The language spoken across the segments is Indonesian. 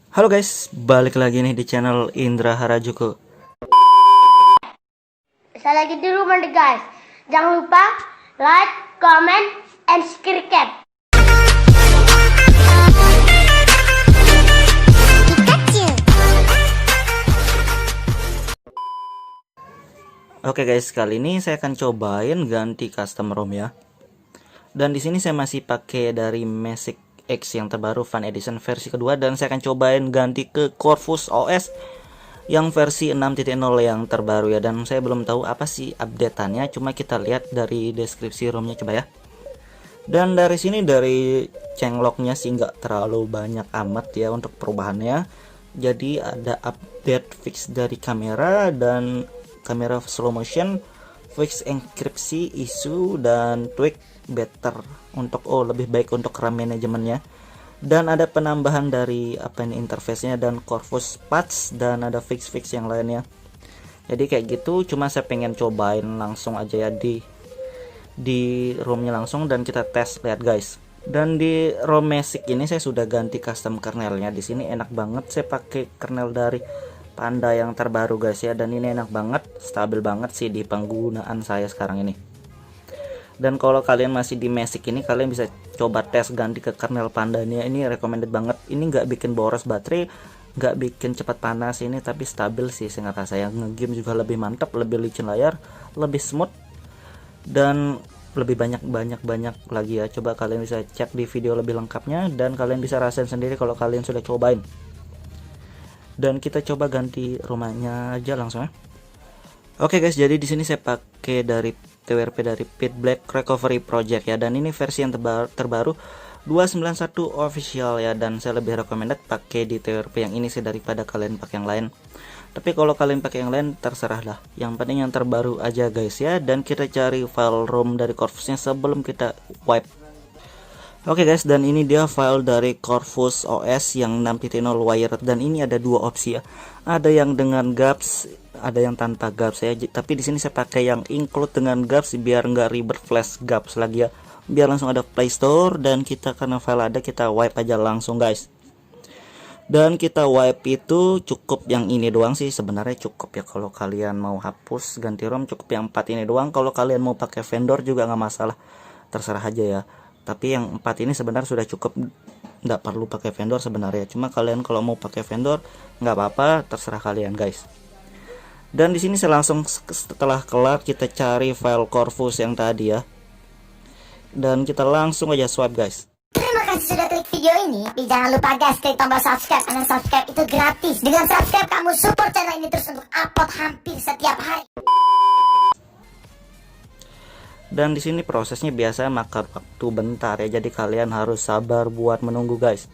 Halo guys, balik lagi nih di channel Indra Harajuku. Saya lagi di rumah nih guys. Jangan lupa like, comment, and subscribe. Oke guys, kali ini saya akan cobain ganti custom ROM ya. Dan di sini saya masih pakai dari Magic X yang terbaru Fan Edition versi kedua, dan saya akan cobain ganti ke Corvus OS yang versi 6.0 yang terbaru ya. Dan saya belum tahu apa sih updateannya, cuma kita lihat dari deskripsi ROM-nya coba ya. Dan dari sini dari changelognya sih nggak terlalu banyak amat ya untuk perubahannya. Jadi ada update fix dari kamera dan kamera slow motion, fix enkripsi isu, dan tweak better untuk lebih baik untuk RAM manajemennya. Dan ada penambahan dari interface-nya dan Corvus patch, dan ada fix yang lainnya. Jadi kayak gitu, cuma saya pengen cobain langsung aja ya di ROM-nya langsung, dan kita tes lihat guys. Dan di ROM Magic ini saya sudah ganti custom kernelnya. Di sini enak banget, saya pakai kernel dari Panda yang terbaru guys ya, dan ini enak banget, stabil banget sih di penggunaan saya sekarang ini. Dan kalau kalian masih di Magic ini, kalian bisa coba tes ganti ke kernel Pandanya, ini recommended banget. Ini nggak bikin boros baterai, nggak bikin cepat panas ini, tapi stabil sih saya rasa ya. Ngegame juga lebih mantap, lebih licin layar, lebih smooth, dan lebih banyak lagi ya. Coba kalian bisa cek di video lebih lengkapnya, dan kalian bisa rasain sendiri kalau kalian sudah cobain. Dan kita coba ganti rumahnya aja langsung ya. Oke guys, jadi di sini saya pakai dari TWRP dari Pit Black Recovery Project ya, dan ini versi yang terbaru 291 official ya, dan saya lebih recommended pakai di TWRP yang ini sih daripada kalian pakai yang lain. Tapi kalau kalian pakai yang lain terserah lah, yang penting yang terbaru aja guys ya. Dan kita cari file ROM dari Corvusnya sebelum kita wipe. Oke guys, dan ini dia file dari Corvus OS yang 6.0 wired, dan ini ada dua opsi ya. Ada yang dengan GAPS, ada yang tanpa GAPS ya. Tapi di sini saya pakai yang include dengan GAPS biar nggak ribet flash GAPS lagi ya. Biar langsung ada Play Store, dan kita karena file ada, kita wipe aja langsung guys. Dan kita wipe itu cukup yang ini doang sih, sebenarnya cukup ya. Kalau kalian mau hapus ganti ROM cukup yang 4 ini doang. Kalau kalian mau pakai vendor juga nggak masalah, terserah aja ya. Tapi yang 4 ini sebenarnya sudah cukup, nggak perlu pakai vendor sebenarnya. Cuma kalian kalau mau pakai vendor nggak apa-apa, terserah kalian guys. Dan di sini saya langsung setelah kelar kita cari file Corvus yang tadi ya, dan kita langsung aja swipe guys. Terima kasih sudah klik video ini. Tapi jangan lupa guys, klik tombol subscribe, karena subscribe itu gratis. Dengan subscribe kamu support channel ini terus untuk upload hampir setiap hari. Dan di sini prosesnya biasa makan waktu bentar ya, jadi kalian harus sabar buat menunggu guys.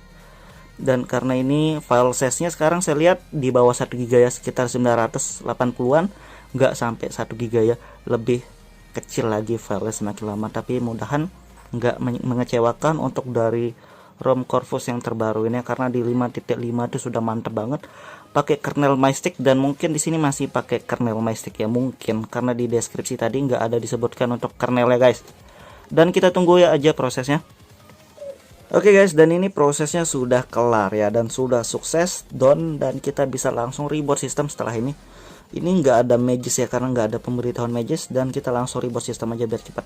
Dan karena ini file size-nya sekarang saya lihat di bawah 1 GB ya, sekitar 980-an, nggak sampai 1 GB ya, lebih kecil lagi filenya semakin lama. Tapi mudahan nggak mengecewakan untuk dari ROM Corvus yang terbaru ini, karena di 5.5 itu sudah mantep banget pakai kernel Mystic. Dan mungkin di sini masih pakai kernel Mystic ya, mungkin karena di deskripsi tadi nggak ada disebutkan untuk kernelnya guys. Dan kita tunggu ya aja prosesnya. Oke guys, dan ini prosesnya sudah kelar ya, dan sudah sukses down, dan kita bisa langsung reboot sistem setelah ini. Ini nggak ada mages ya, karena nggak ada pemberitahuan mages, dan kita langsung reboot sistem aja biar cepat.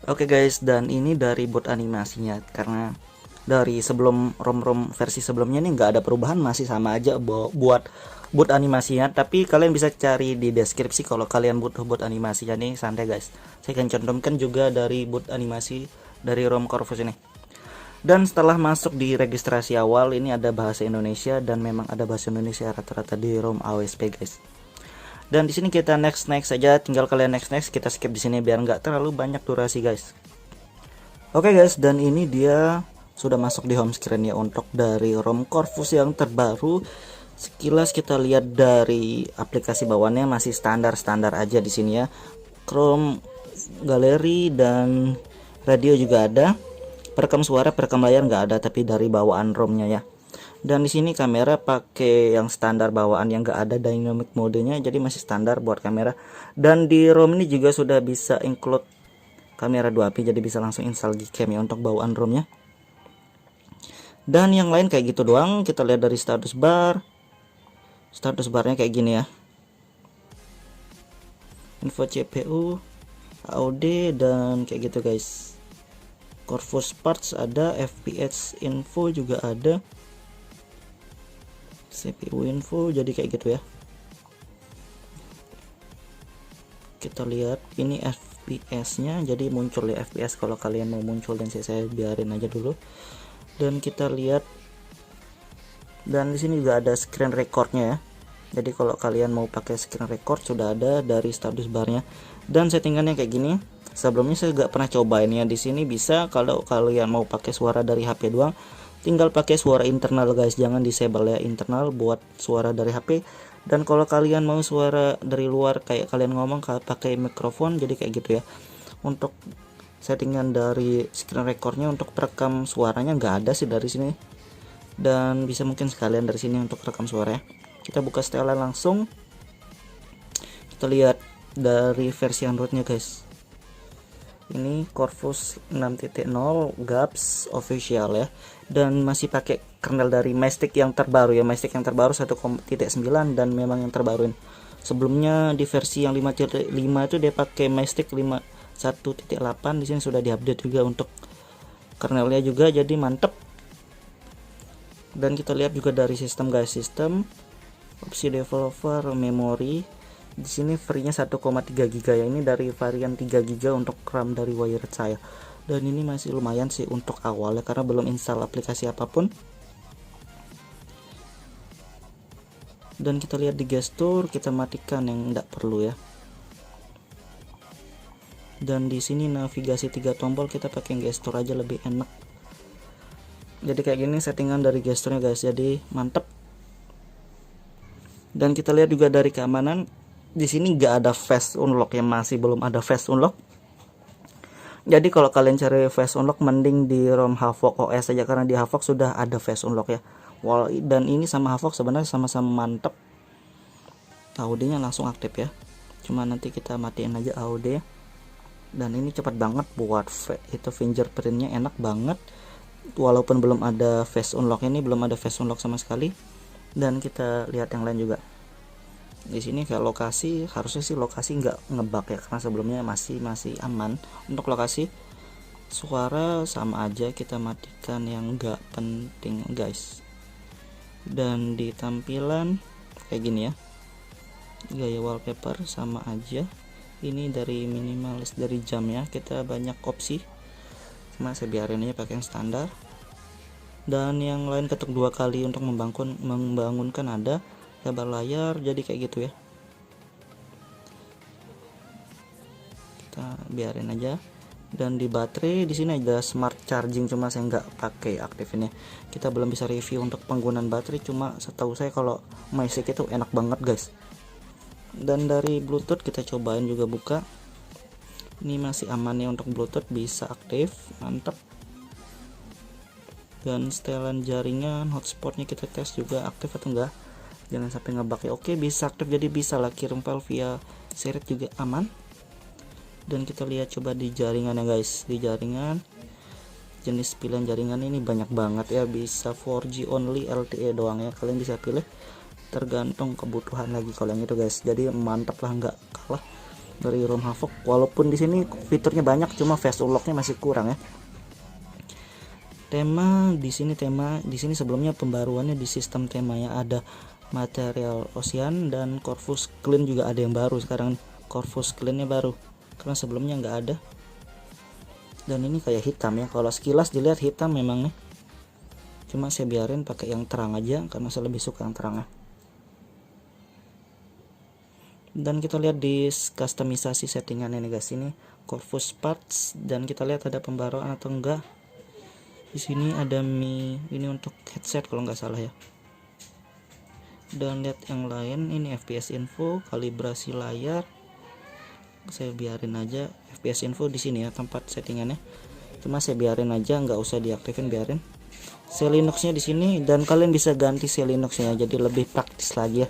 Oke guys, dan ini dari boot animasinya, karena dari sebelum ROM versi sebelumnya ini nggak ada perubahan, masih sama aja buat boot animasinya. Tapi kalian bisa cari di deskripsi kalau kalian butuh boot animasinya nih, santai guys. Saya akan cantumkan juga dari boot animasi dari ROM Corvus ini. Dan setelah masuk di registrasi awal, ini ada bahasa Indonesia, dan memang ada bahasa Indonesia rata-rata di ROM AWSP guys. Dan di sini kita next saja, tinggal kalian next, kita skip di sini biar nggak terlalu banyak durasi guys. Oke guys, dan ini dia sudah masuk di home screen ya untuk dari ROM Corvus yang terbaru. Sekilas kita lihat dari aplikasi bawaannya masih standar aja di sini ya. Chrome, galeri, dan radio juga ada. Perekam suara, perekam layar nggak ada, tapi dari bawaan ROM-nya ya. Dan di sini kamera pakai yang standar bawaan yang nggak ada dynamic modenya, jadi masih standar buat kamera. Dan di ROM ini juga sudah bisa include kamera 2p, jadi bisa langsung install Gcam ya untuk bawaan ROM-nya. Dan yang lain kayak gitu doang. Kita lihat dari status bar. Status barnya kayak gini ya. Info CPU, AOD, dan kayak gitu guys. Corvus parts ada, FPS info juga ada, CPU info, jadi kayak gitu ya. Kita lihat ini FPS nya, jadi muncul ya FPS kalau kalian mau muncul, dan saya biarin aja dulu. Dan kita lihat, dan di sini juga ada screen recordnya ya. Jadi kalau kalian mau pakai screen record sudah ada dari status barnya, dan settingannya kayak gini. Sebelumnya saya gak pernah cobain ya. Di sini bisa kalau kalian mau pakai suara dari HP doang, tinggal pakai suara internal guys, jangan disable ya internal buat suara dari HP. Dan kalau kalian mau suara dari luar kayak kalian ngomong pakai mikrofon, jadi kayak gitu ya. Untuk settingan dari screen recordnya untuk perekam suaranya nggak ada sih dari sini, dan bisa mungkin sekalian dari sini untuk rekam suara ya. Kita buka setelan langsung, kita lihat dari versi Androidnya guys. Ini Corvus 6.0 GAPS official ya, dan masih pakai kernel dari Mestic yang terbaru ya. Mestic yang terbaru 1.9 dan memang yang terbaru. Sebelumnya di versi yang 5.5 itu dia pakai Mestic 1.8. Di sini sudah diupdate juga untuk kernelnya juga, jadi mantep. Dan kita lihat juga dari sistem guys, sistem opsi developer memori. Di sini free-nya 1,3 GB ya. Ini dari varian 3 GB untuk RAM dari wired saya. Dan ini masih lumayan sih untuk awalnya karena belum install aplikasi apapun. Dan kita lihat di gestur, kita matikan yang tidak perlu ya. Dan di sini navigasi 3 tombol, kita pakai gestur aja lebih enak. Jadi kayak gini settingan dari gesturnya guys, jadi mantep. Dan kita lihat juga dari keamanan, di sini nggak ada face unlock ya, masih belum ada face unlock. Jadi kalau kalian cari face unlock mending di ROM Havok OS saja, karena di Havok sudah ada face unlock ya. Dan ini sama Havok sebenarnya sama-sama mantep. AOD-nya langsung aktif ya. Cuma nanti kita matiin aja AOD. Dan ini cepat banget buat itu fingerprintnya enak banget. Walaupun belum ada face unlock, ini belum ada face unlock sama sekali. Dan kita lihat yang lain juga. Di sini kayak lokasi, harusnya sih lokasi nggak ngebug ya, karena sebelumnya masih aman. Untuk lokasi suara sama aja, kita matikan yang nggak penting guys. Dan di tampilan kayak gini ya, gaya wallpaper sama aja. Ini dari minimalis dari jam ya, kita banyak opsi, cuma saya biarin aja pakai yang standar. Dan yang lain ketuk 2 kali untuk membangunkan ada lebar layar, jadi kayak gitu ya. Kita biarin aja. Dan di baterai di sini ada smart charging, cuma saya nggak pakai aktifin ya. Kita belum bisa review untuk penggunaan baterai, cuma setahu saya kalau Magic itu enak banget guys. Dan dari Bluetooth kita cobain juga buka. Ini masih aman ya, untuk Bluetooth bisa aktif, mantap. Dan setelan jaringan hotspotnya kita tes juga aktif atau enggak, jangan sampai ngebug ya. Oke, bisa aktif, jadi bisa lah kirim file via Sirit juga aman. Dan kita lihat coba di jaringan ya guys. Di jaringan, jenis pilihan jaringan ini banyak banget ya, bisa 4G only, LTE doang ya, kalian bisa pilih tergantung kebutuhan lagi kalau yang itu guys. Jadi mantap lah, nggak kalah dari ROM Havok. Walaupun di sini fiturnya banyak, cuma face unlocknya masih kurang ya. Tema di sini sebelumnya pembaruannya di sistem temanya ada material ocean, dan Corvus Clean juga ada yang baru sekarang. Corvus Clean-nya baru karena sebelumnya nggak ada. Dan ini kayak hitam ya, kalau sekilas dilihat hitam memang nih, cuma saya biarin pakai yang terang aja karena saya lebih suka yang terang ya. Dan kita lihat di customisasi settingan ini guys, ini Corvus parts, dan kita lihat ada pembaruan atau enggak. Di sini ada ini untuk headset kalau nggak salah ya. Dan lihat yang lain, ini FPS info, kalibrasi layar, saya biarin aja. FPS info di sini ya tempat settingannya, cuma saya biarin aja, nggak usah diaktifin, biarin. Linux-nya di sini, dan kalian bisa ganti Linux-nya jadi lebih praktis lagi ya,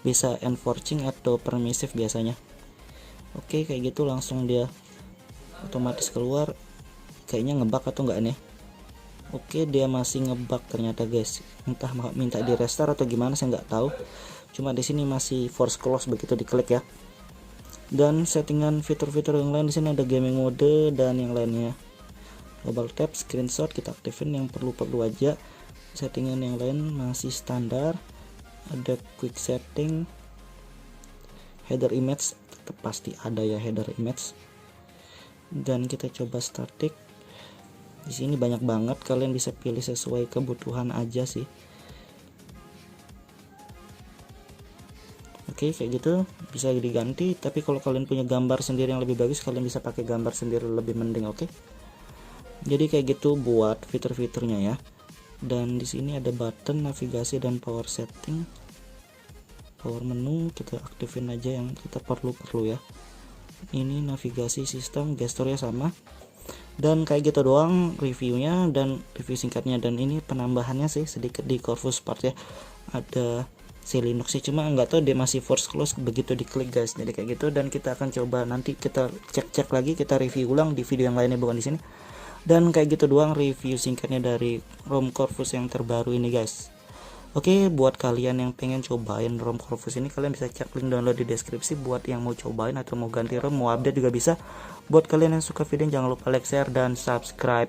bisa enforcing atau permissive biasanya. Oke, kayak gitu langsung dia otomatis keluar. Kayaknya ngebug atau enggak nih. Oke, dia masih ngebug ternyata guys. Entah minta di restart atau gimana saya nggak tahu. Cuma di sini masih force close begitu diklik ya. Dan settingan fitur-fitur yang lain di sini ada gaming mode dan yang lainnya. Double tap, screenshot kita aktifin yang perlu-perlu aja. Settingan yang lain masih standar. Ada quick setting, header image tetap pasti ada ya, header image. Dan kita coba static. Di sini banyak banget, kalian bisa pilih sesuai kebutuhan aja sih. Oke, kayak gitu bisa diganti, tapi kalau kalian punya gambar sendiri yang lebih bagus, kalian bisa pakai gambar sendiri lebih mending. Oke, jadi kayak gitu buat fitur-fiturnya ya. Dan di sini ada button navigasi dan power setting, power menu kita aktifin aja yang kita perlu ya. Ini navigasi sistem, gesturnya sama. Dan kayak gitu doang reviewnya dan review singkatnya. Dan ini penambahannya sih sedikit di Corvus part ya, ada si Linux sih, cuma nggak tahu dia masih force close begitu diklik guys. Jadi kayak gitu, dan kita akan coba nanti kita cek lagi, kita review ulang di video yang lainnya, bukan di sini. Dan kayak gitu doang review singkatnya dari ROM Corvus yang terbaru ini guys. Oke, buat kalian yang pengen cobain ROM Corvus ini, kalian bisa cek link download di deskripsi buat yang mau cobain atau mau ganti ROM, mau update juga bisa. Buat kalian yang suka video, jangan lupa like, share, dan subscribe.